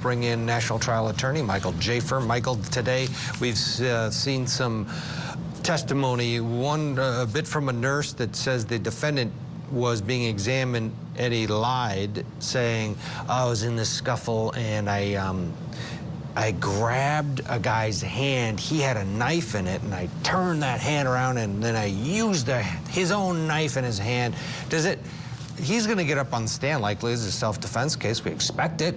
Bring in national trial attorney Mike Jaafar. Michael, today we've seen some testimony, a bit from a nurse that says the defendant was being examined and he lied, saying, I was in this scuffle and I grabbed a guy's hand. He had a knife in it, and I turned that hand around, and then I used his own knife in his hand. He's going to get up on the stand likely as a self-defense case. We expect it.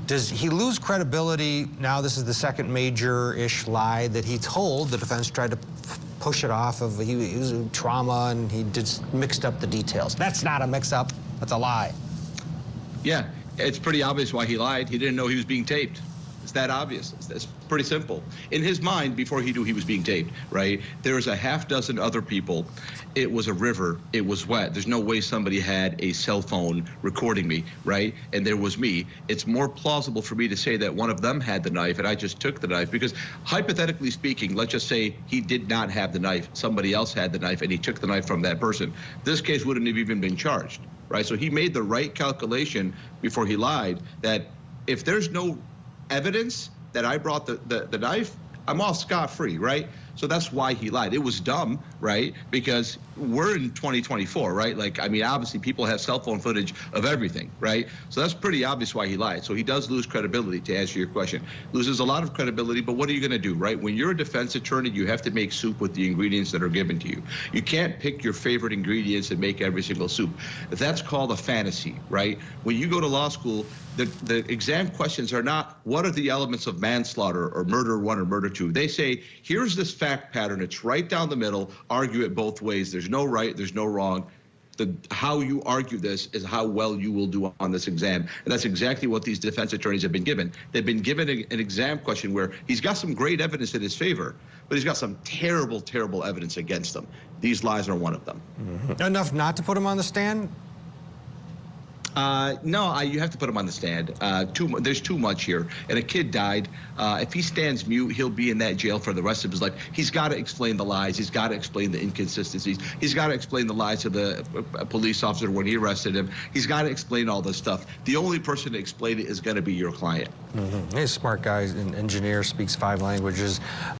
Does he lose credibility now? This is the second major-ish lie that he told. The defense tried to push it off of he was in trauma and he just mixed up the details. That's not a mix-up. That's a lie. Yeah, it's pretty obvious why he lied. He didn't know he was being taped. It's that obvious. It's pretty simple. In his mind, before he knew he was being taped, right, there was a half dozen other people. It was a river. It was wet. There's no way somebody had a cell phone recording me, right? And there was me. It's more plausible for me to say that one of them had the knife and I just took the knife, because hypothetically speaking, let's just say he did not have the knife. Somebody else had the knife and he took the knife from that person. This case wouldn't have even been charged, right? So he made the right calculation before he lied, that if there's no evidence that I brought the knife, I'm off scot-free, right? So that's why he lied. It was dumb, right? Because we're in 2024, right? Like, I mean, obviously people have cell phone footage of everything, right? So that's pretty obvious why he lied. So he does lose credibility, to answer your question. Loses a lot of credibility, but what are you gonna do, right? When you're a defense attorney, you have to make soup with the ingredients that are given to you. You can't pick your favorite ingredients and make every single soup. That's called a fantasy, right? When you go to law school, the exam questions are not, what are the elements of manslaughter or murder one or murder two? They say, here's this fact pattern. It's right down the middle. Argue it both ways. There's no right. There's no wrong. How you argue this is how well you will do on this exam. And that's exactly what these defense attorneys have been given. They've been given an exam question where he's got some great evidence in his favor, but he's got some terrible, terrible evidence against him. These lies are one of them. Mm-hmm. Enough not to put him on the stand? No, you have to put him on the stand. There's too much here. And a kid died. If he stands mute, he'll be in that jail for the rest of his life. He's got to explain the lies. He's got to explain the inconsistencies. He's got to explain the lies to the police officer when he arrested him. He's got to explain all this stuff. The only person to explain it is going to be your client. Mm-hmm. He's a smart guy, an engineer, speaks 5 languages.